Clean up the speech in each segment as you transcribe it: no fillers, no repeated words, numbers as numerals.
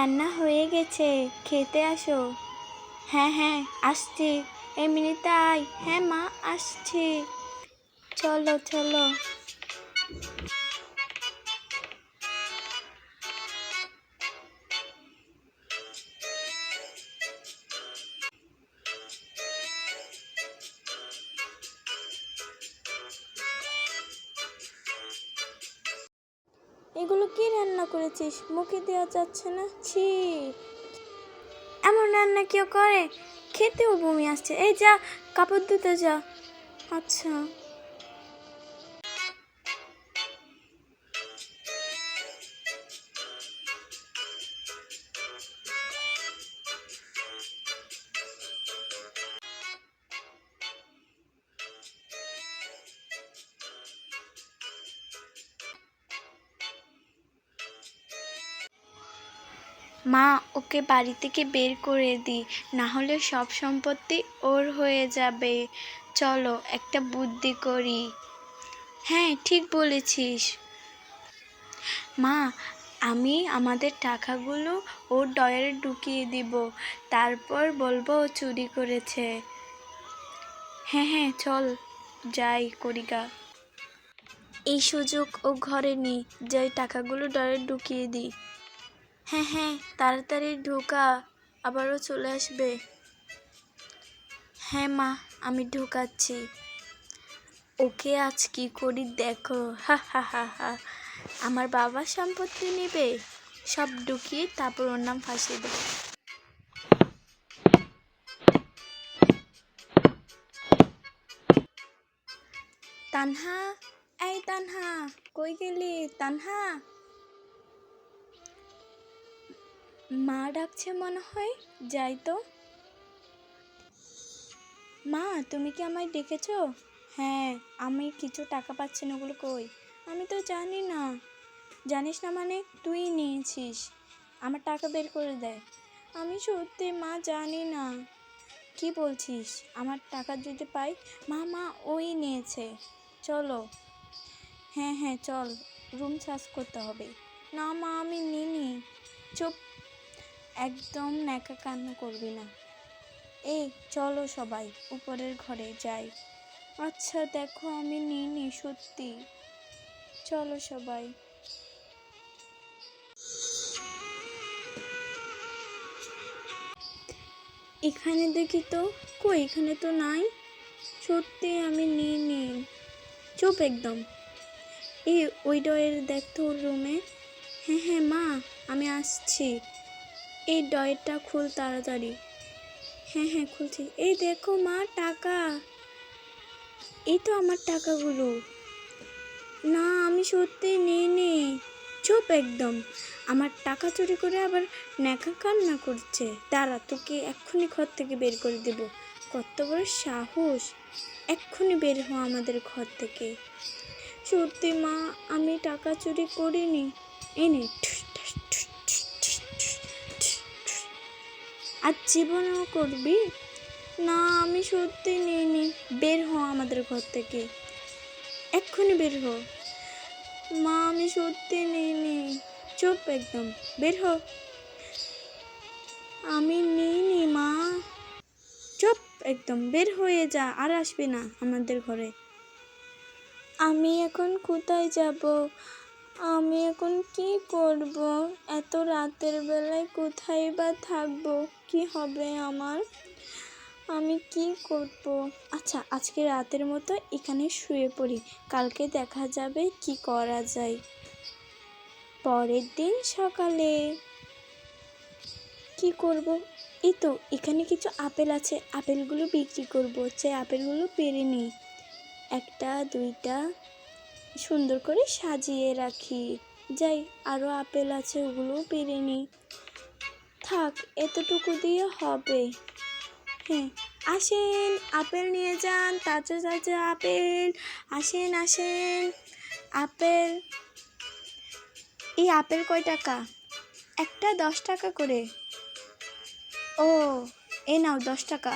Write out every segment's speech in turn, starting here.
রান্না হয়ে গেছে, খেতে আসো। হ্যাঁ হ্যাঁ আসছি, এমনিতে আয়। হ্যাঁ মা আসছি, চলো চলো। এগুলো কি রান্না করেছিস? মুখে দেওয়া যাচ্ছে না, ছি। এমন রান্না কেউ করে? খেতেও বমি আসছে। এই যা, কাপড় ধুতে যা। আচ্ছা। মা, ওকে বাড়ি থেকে বের করে দিই, না হলে সব সম্পত্তি ওর হয়ে যাবে। চলো একটা বুদ্ধি করি। হ্যাঁ ঠিক বলেছিস। মা, আমি আমাদের টাকাগুলো ওর ডয়ারে ঢুকিয়ে দিব, তারপর বলবো ও চুরি করেছে। হ্যাঁ হ্যাঁ চল, যাই করিগা। এই সুযোগ ও ঘরে নেই, যাই টাকাগুলো ডয়ারে ঢুকিয়ে দিই। হ্যাঁ হ্যাঁ তাড়াতাড়ি ঢোকা, আবারও চলে আসবে। হ্যাঁ মা, আমি ঢোকাচ্ছি। ওকে আজ কি করি দেখো, হা হা হা হা। আমার বাবার সম্পত্তি নেবে, সব ঢুকিয়ে তারপর ওর নাম ফাঁসিয়ে দেবে। তানহা, এই তানহা, কই গেলি তানহা? মা ডাকছে মনে হয়, যাই তো। মা, তুমি কি আমায় ডেকেছো? হ্যাঁ, আমি কিছু টাকা পাচ্ছি না, ওগুলো কই? আমি তো জানি না। জানিস না মানে? তুই নিয়েছিস, আমার টাকা বের করে দেয়। আমি সত্যি মা জানি না। কি বলছিস? আমার টাকা যদি পাই? মা মা, ওই নিয়েছে, চলো। হ্যাঁ হ্যাঁ চল, রুম সার্চ করতে হবে। না মা, আমি নিইনি। চুপ, একদম ন্যাকা কান্না করবি না। এই চলো সবাই উপরের ঘরে যাই। আচ্ছা দেখো, আমি নিইনি সত্যি, চলো সবাই। এখানে দেখি তো, কই এখানে তো নাই। সত্যি আমি নিইনি, চুপ একদম। এই ওই ডয়ের দেখ তো ওর রুমে। হ্যাঁ হ্যাঁ মা, আমি আসছি। এই ডয়েরটা খুল তাড়াতাড়ি। হ্যাঁ হ্যাঁ খুলছি। এই দেখো মা, টাকা। এই তো আমার টাকাগুলো। না, আমি সত্যি নিইনি। চুপ একদম, আমার টাকা চুরি করে আবার ন্যাকা কান্না করছে। দাঁড়া, তোকে এক্ষুনি ঘর থেকে বের করে দেব। কত বড় সাহস! এক্ষুনি বের হ আমাদের ঘর থেকে। সত্যি মা, আমি টাকা চুরি করিনি। এনে আর জীবনেও করবি না? আমি সত্যি নিইনি। বের হ আমাদের ঘর থেকে, এক্ষুনি বের হ। মা, আমি সত্যি নিইনি। চুপ একদম, বের হ। আমি নিইনি মা। চুপ একদম, বের হয়ে যা, আর আসবি না আমাদের ঘরে। আমি এখন কোথায় যাব? আমি এখন কি করব? এত রাতের বেলায় কোথায় বা থাকবো? কি হবে আমার? আমি কি করব? আচ্ছা, আজকে রাতের মতো এখানে শুয়ে পড়ি, কালকে দেখা যাবে কি করা যায়। পরের দিন সকালে কি করব? এই তো এখানে কিছু আপেল আছে, আপেলগুলো বিক্রি করব। যে আপেলগুলো পেরে নিই, একটা দুইটা সুন্দর করে সাজিয়ে রাখি। যাই, আরও আপেল আছে, ওগুলোও পেরে নিই। থাক, এতটুকু দিয়ে হবে। হ্যাঁ, আসেন আপেল নিয়ে যান, তাজা তাজা আপেল। আসেন আসেন, আপেল। এই আপেল কয় টাকা? একটা 10 টাকা করে। ও, এই নাও 10 টাকা।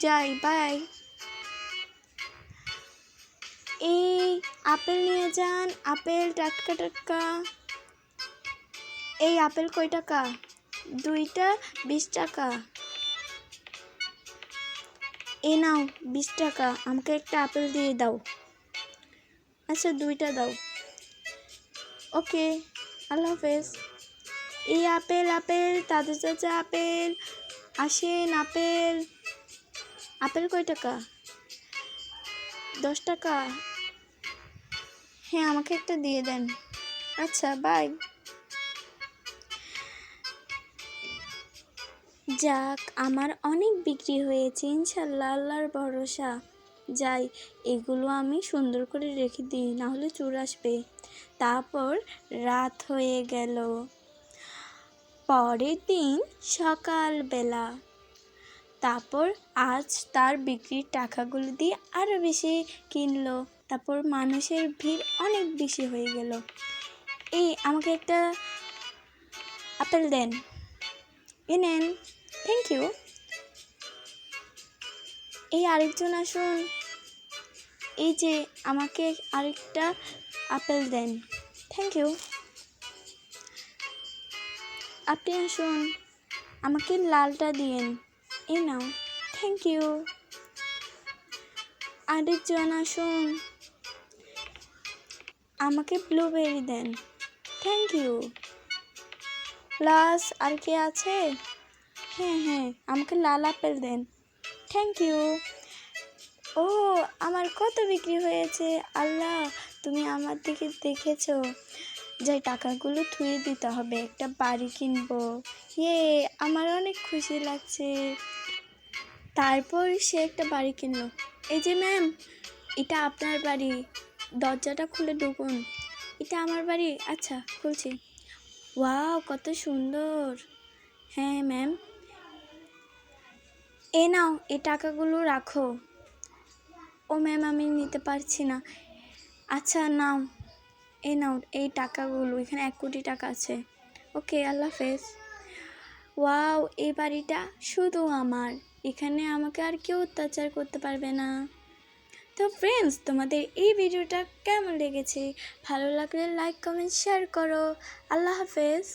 যাই, বাই। এই আপেল নিয়ে যান, আপেল টাটকা টাটকা। এই আপেল কয় টাকা? 2টা 20 টাকা। এ নাও 20 টাকা, আমাকে একটা আপেল দিয়ে দাও। আচ্ছা 2টা দাও। ওকে, আল্লাহ হাফেজ। এই আপেল আপেল, দাদু চাচা আপেল, আসেন আপেল। আপেল কয় টাকা? 10 টাকা। হ্যাঁ, আমাকে একটা দিয়ে দেন। আচ্ছা, বাই। যাক, আমার অনেক বিক্রি হয়েছে ইনশাল্লাহ, আল্লাহর ভরসা। যাই, এগুলো আমি সুন্দর করে রেখে দিই, নাহলে চোর আসবে। তারপর রাত হয়ে গেল। পরের দিন সকালবেলা। তারপর আজ তার বিক্রির টাকাগুলো দিয়ে আরও বেশি কিনলো। তারপর মানুষের ভিড় অনেক বেশি হয়ে গেল। এই আমাকে একটা আপেল দেন। এ নেন, থ্যাংক ইউ। এই আরেকজন আসুন, এই যে আমাকে আরেকটা আপেল দেন, থ্যাংক ইউ। আপনি আসুন, আমাকে লালটা দিন, এই নাও, থ্যাংক ইউ। আরেকজন আসুন, আমাকে ব্লুবেরি দেন, থ্যাংক ইউ। প্লাস আর কে আছে? হ্যাঁ হ্যাঁ, আমাকে লাল আপেল দেন, থ্যাংক ইউ। ও, আমার কত বিক্রি হয়েছে, আল্লাহ তুমি আমার দিকে দেখেছো। যাই, টাকাগুলো থুয়ে দিতে হবে, একটা বাড়ি কিনবো। ইয়ে, আমার অনেক খুশি লাগছে। তারপর সে একটা বাড়ি কিনলো। এই যে ম্যাম, এটা আপনার বাড়ি, দরজাটা খুলে ঢুকুন। এটা আমার বাড়ি, আচ্ছা খুলছি। ওয়াও, কত সুন্দর। হ্যাঁ ম্যাম, এ নাও, এই টাকাগুলো রাখো। ও ম্যাম, আমি নিতে পারছি না। আচ্ছা নাও, এই নাও এই টাকাগুলো, এখানে 1 কোটি টাকা আছে। ওকে, আল্লাহ হাফেজ। ওয়াও, এই বাড়িটা শুধু আমার, এখানে আমাকে আর কেউ অত্যাচার করতে পারবে না। তো ফ্রেন্ডস, তোমাদের এই ভিডিওটা কেমন লেগেছে? ভালো লাগলে লাইক কমেন্ট শেয়ার করো। আল্লাহ হাফেজ।